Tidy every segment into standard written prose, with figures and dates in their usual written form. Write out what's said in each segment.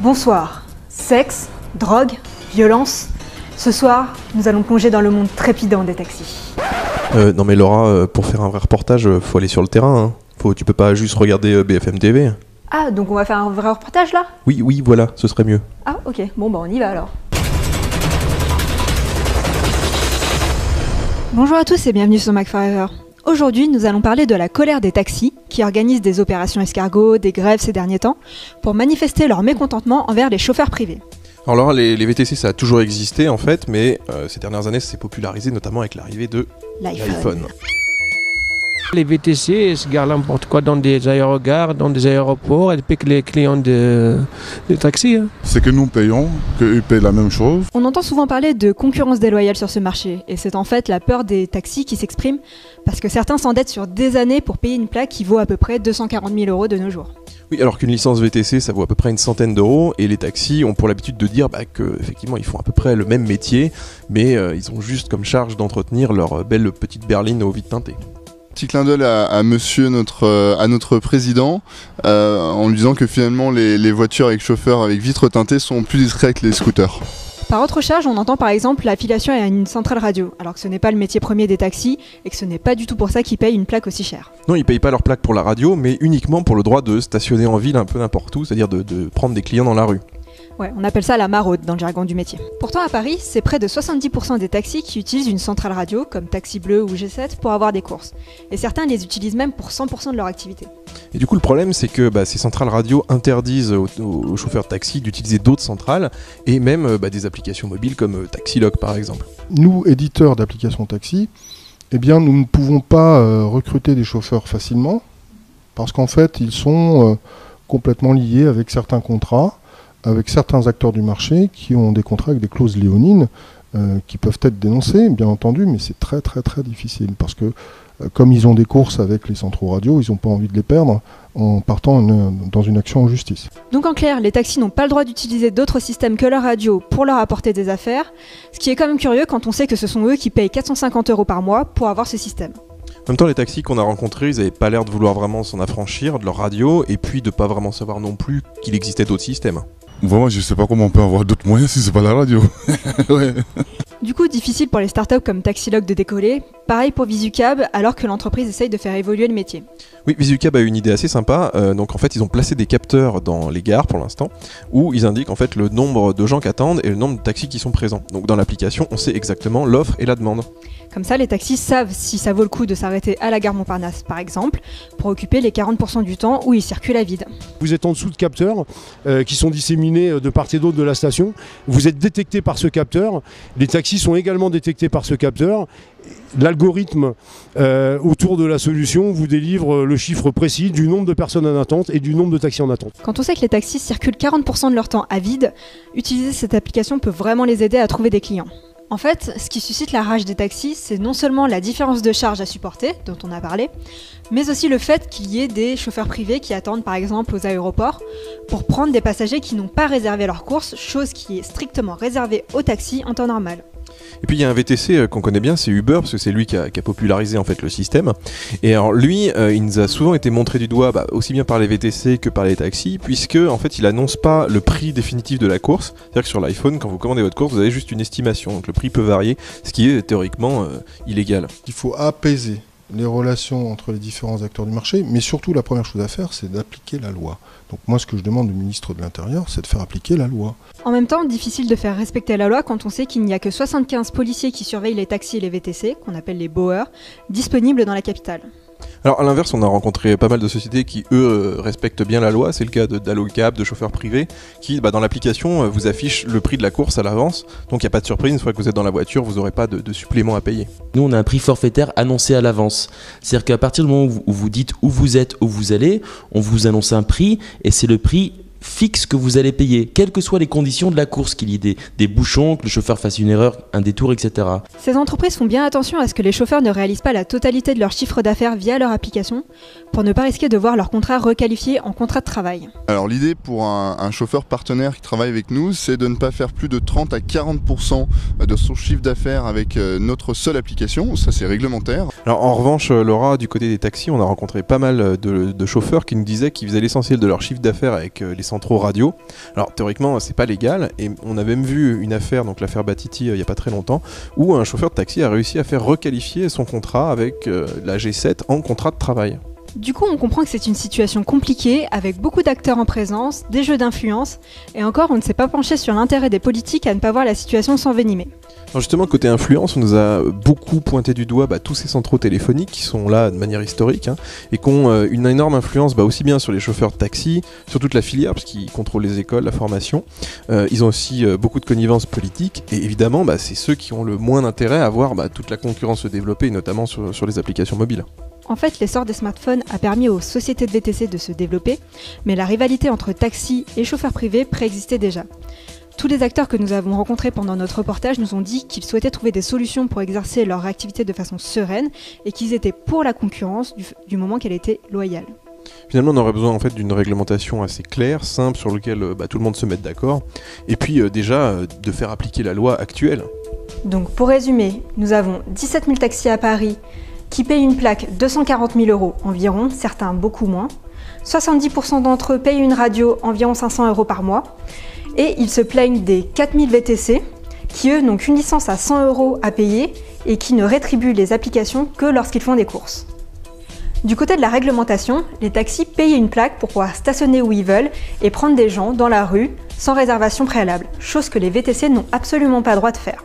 Bonsoir. Sexe, drogue, violence. Ce soir, nous allons plonger dans le monde trépidant des taxis. Non mais Laura, pour faire un vrai reportage, faut aller sur le terrain. Tu peux pas juste regarder BFM TV. Ah, donc on va faire un vrai reportage là ? Oui, voilà, ce serait mieux. Ah, ok. Bon, bah on y va alors. Bonjour à tous et bienvenue sur MacForever. Aujourd'hui, nous allons parler de la colère des taxis, qui organisent des opérations escargots, des grèves ces derniers temps, pour manifester leur mécontentement envers les chauffeurs privés. Alors Laura, les VTC ça a toujours existé en fait, mais ces dernières années ça s'est popularisé notamment avec l'arrivée de l'iPhone. Les VTC se garent n'importe quoi dans des aérogares, dans des aéroports, elles piquent les clients des taxis. C'est que nous payons, qu'eux payent la même chose. On entend souvent parler de concurrence déloyale sur ce marché, et c'est en fait la peur des taxis qui s'exprime, parce que certains s'endettent sur des années pour payer une plaque qui vaut à peu près 240 000 € de nos jours. Oui, alors qu'une licence VTC ça vaut à peu près une centaine d'euros, et les taxis ont pour l'habitude de dire qu'effectivement ils font à peu près le même métier, mais ils ont juste comme charge d'entretenir leur belle petite berline aux vitres teintées. Petit clin d'œil à monsieur à notre président, en lui disant que finalement les voitures avec chauffeur avec vitres teintées sont plus discrets que les scooters. Par autre charge, on entend par exemple l'affiliation à une centrale radio, alors que ce n'est pas le métier premier des taxis, et que ce n'est pas du tout pour ça qu'ils payent une plaque aussi chère. Non, ils payent pas leur plaque pour la radio, mais uniquement pour le droit de stationner en ville un peu n'importe où, c'est-à-dire de prendre des clients dans la rue. Ouais, on appelle ça la maraude dans le jargon du métier. Pourtant à Paris, c'est près de 70% des taxis qui utilisent une centrale radio, comme Taxi Bleu ou G7, pour avoir des courses. Et certains les utilisent même pour 100% de leur activité. Et du coup, le problème, c'est que ces centrales radio interdisent aux chauffeurs de taxi d'utiliser d'autres centrales, et même des applications mobiles comme Taxilog par exemple. Nous, éditeurs d'applications taxi, eh bien, nous ne pouvons pas recruter des chauffeurs facilement, parce qu'en fait, ils sont complètement liés avec certains contrats, avec certains acteurs du marché qui ont des contrats avec des clauses léonines qui peuvent être dénoncées, bien entendu, mais c'est très très très difficile parce que comme ils ont des courses avec les centraux radio, ils n'ont pas envie de les perdre en partant dans une action en justice. Donc en clair, les taxis n'ont pas le droit d'utiliser d'autres systèmes que leur radio pour leur apporter des affaires, ce qui est quand même curieux quand on sait que ce sont eux qui payent 450 € par mois pour avoir ce système. En même temps, les taxis qu'on a rencontrés, ils n'avaient pas l'air de vouloir vraiment s'en affranchir de leur radio et puis de pas vraiment savoir non plus qu'il existait d'autres systèmes. Vraiment, je sais pas comment on peut avoir d'autres moyens si c'est pas la radio. Ouais. Du coup, difficile pour les startups comme Taxilog de décoller, pareil pour Visucab, alors que l'entreprise essaye de faire évoluer le métier. Oui, Visucab a une idée assez sympa, donc en fait ils ont placé des capteurs dans les gares pour l'instant, où ils indiquent en fait le nombre de gens qui attendent et le nombre de taxis qui sont présents. Donc dans l'application, on sait exactement l'offre et la demande. Comme ça, les taxis savent si ça vaut le coup de s'arrêter à la gare Montparnasse, par exemple, pour occuper les 40% du temps où ils circulent à vide. Vous êtes en dessous de capteurs qui sont disséminés de part et d'autre de la station. Vous êtes détecté par ce capteur. Les taxis sont également détectés par ce capteur. L'algorithme autour de la solution vous délivre le chiffre précis du nombre de personnes en attente et du nombre de taxis en attente. Quand on sait que les taxis circulent 40% de leur temps à vide, utiliser cette application peut vraiment les aider à trouver des clients. En fait, ce qui suscite la rage des taxis, c'est non seulement la différence de charge à supporter, dont on a parlé, mais aussi le fait qu'il y ait des chauffeurs privés qui attendent par exemple aux aéroports pour prendre des passagers qui n'ont pas réservé leur course, chose qui est strictement réservée aux taxis en temps normal. Et puis il y a un VTC qu'on connaît bien, c'est Uber, parce que c'est lui qui a popularisé en fait le système. Et alors lui, il nous a souvent été montré du doigt, aussi bien par les VTC que par les taxis, puisque en fait il annonce pas le prix définitif de la course. C'est-à-dire que sur l'iPhone, quand vous commandez votre course, vous avez juste une estimation, donc le prix peut varier, ce qui est théoriquement illégal. Il faut apaiser les relations entre les différents acteurs du marché, mais surtout la première chose à faire, c'est d'appliquer la loi. Donc moi, ce que je demande au ministre de l'Intérieur, c'est de faire appliquer la loi. En même temps, difficile de faire respecter la loi quand on sait qu'il n'y a que 75 policiers qui surveillent les taxis et les VTC, qu'on appelle les bowers, disponibles dans la capitale. Alors à l'inverse, on a rencontré pas mal de sociétés qui, eux, respectent bien la loi. C'est le cas d'Allocab, de chauffeurs privés, qui, dans l'application, vous affichent le prix de la course à l'avance. Donc il n'y a pas de surprise, une fois que vous êtes dans la voiture, vous n'aurez pas de supplément à payer. Nous, on a un prix forfaitaire annoncé à l'avance. C'est-à-dire qu'à partir du moment où vous dites où vous êtes, où vous allez, on vous annonce un prix, et c'est le prix fixe que vous allez payer, quelles que soient les conditions de la course, qu'il y ait des bouchons, que le chauffeur fasse une erreur, un détour, etc. Ces entreprises font bien attention à ce que les chauffeurs ne réalisent pas la totalité de leur chiffre d'affaires via leur application, pour ne pas risquer de voir leur contrat requalifié en contrat de travail. Alors l'idée pour un chauffeur partenaire qui travaille avec nous, c'est de ne pas faire plus de 30 à 40% de son chiffre d'affaires avec notre seule application, ça c'est réglementaire. Alors en revanche, Laura, du côté des taxis, on a rencontré pas mal de chauffeurs qui nous disaient qu'ils faisaient l'essentiel de leur chiffre d'affaires avec les centraux radio. Alors théoriquement c'est pas légal et on a même vu une affaire, donc l'affaire Batiti il y a pas très longtemps, où un chauffeur de taxi a réussi à faire requalifier son contrat avec la G7 en contrat de travail. Du coup, on comprend que c'est une situation compliquée, avec beaucoup d'acteurs en présence, des jeux d'influence, et encore, on ne s'est pas penché sur l'intérêt des politiques à ne pas voir la situation s'envenimer. Alors justement, côté influence, on nous a beaucoup pointé du doigt tous ces centraux téléphoniques qui sont là de manière historique et qui ont une énorme influence aussi bien sur les chauffeurs de taxi, sur toute la filière, parce qu'ils contrôlent les écoles, la formation. Ils ont aussi beaucoup de connivence politique, et évidemment, c'est ceux qui ont le moins d'intérêt à voir toute la concurrence se développer, notamment sur les applications mobiles. En fait, l'essor des smartphones a permis aux sociétés de VTC de se développer, mais la rivalité entre taxis et chauffeurs privés préexistait déjà. Tous les acteurs que nous avons rencontrés pendant notre reportage nous ont dit qu'ils souhaitaient trouver des solutions pour exercer leur activité de façon sereine et qu'ils étaient pour la concurrence du moment qu'elle était loyale. Finalement, on aurait besoin d'une réglementation assez claire, simple, sur laquelle tout le monde se mette d'accord, et puis déjà de faire appliquer la loi actuelle. Donc pour résumer, nous avons 17 000 taxis à Paris qui payent une plaque 240 000 € environ, certains beaucoup moins. 70% d'entre eux payent une radio environ 500 € par mois. Et ils se plaignent des 4000 VTC qui, eux, n'ont qu'une licence à 100 € à payer et qui ne rétribuent les applications que lorsqu'ils font des courses. Du côté de la réglementation, les taxis payent une plaque pour pouvoir stationner où ils veulent et prendre des gens dans la rue sans réservation préalable, chose que les VTC n'ont absolument pas le droit de faire.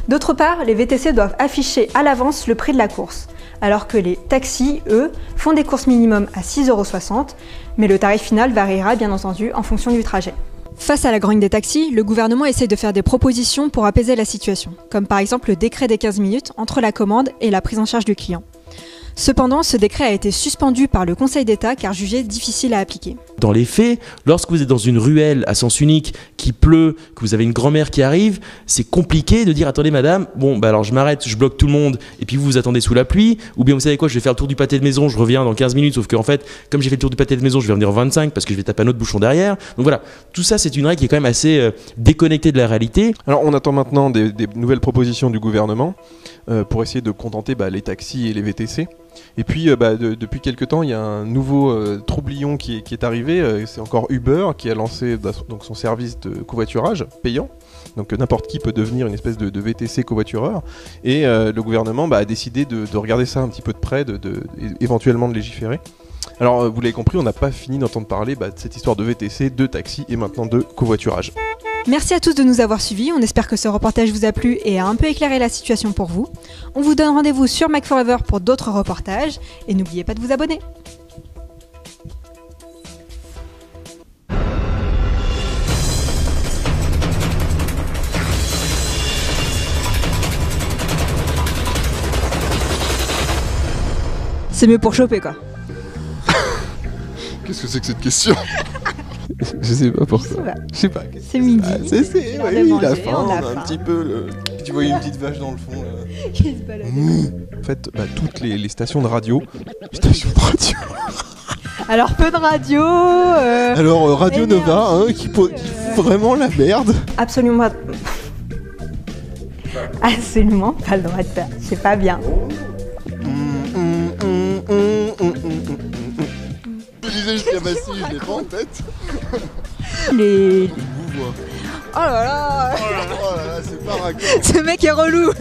D'autre part, les VTC doivent afficher à l'avance le prix de la course, alors que les taxis, eux, font des courses minimum à 6,60 €, mais le tarif final variera bien entendu en fonction du trajet. Face à la grogne des taxis, le gouvernement essaie de faire des propositions pour apaiser la situation, comme par exemple le décret des 15 minutes entre la commande et la prise en charge du client. Cependant, ce décret a été suspendu par le Conseil d'État car jugé difficile à appliquer. Dans les faits, lorsque vous êtes dans une ruelle à sens unique, qu'il pleut, que vous avez une grand-mère qui arrive, c'est compliqué de dire « Attendez madame, alors je m'arrête, je bloque tout le monde et puis vous attendez sous la pluie » ou bien vous savez quoi, je vais faire le tour du pâté de maison, je reviens dans 15 minutes, sauf qu'en fait, comme j'ai fait le tour du pâté de maison, je vais revenir en 25 parce que je vais taper un autre bouchon derrière. Donc voilà, tout ça c'est une règle qui est quand même assez déconnectée de la réalité. Alors on attend maintenant des nouvelles propositions du gouvernement pour essayer de contenter les taxis et les VTC. Et puis depuis quelques temps il y a un nouveau troublion qui est arrivé, c'est encore Uber qui a lancé donc son service de covoiturage payant, donc n'importe qui peut devenir une espèce de VTC covoitureur, et le gouvernement a décidé de regarder ça un petit peu de près, éventuellement de légiférer. Alors vous l'avez compris, on n'a pas fini d'entendre parler de cette histoire de VTC, de taxi et maintenant de covoiturage. Merci à tous de nous avoir suivis, on espère que ce reportage vous a plu et a un peu éclairé la situation pour vous. On vous donne rendez-vous sur Mac Forever pour d'autres reportages, et n'oubliez pas de vous abonner. C'est mieux pour choper quoi. Qu'est-ce que c'est que cette question? Je sais pas pourquoi. Je sais pas. C'est midi. C'est l'heure de oui, manger, la faim, on a on a faim. un petit peu tu voyais une petite vache dans le fond là. Qui se balade. En fait, toutes les stations de radio. Stations de radio. Alors peu de radio. Alors Radio énergie, Nova qui fout vraiment la merde. Absolument pas. Absolument pas le droit de faire. C'est pas bien. Je disais jusqu'à Massy, je l'ai pas en tête. Les. Vous voit. Oh là là. Oh là là, c'est pas raccord. Ce mec est relou.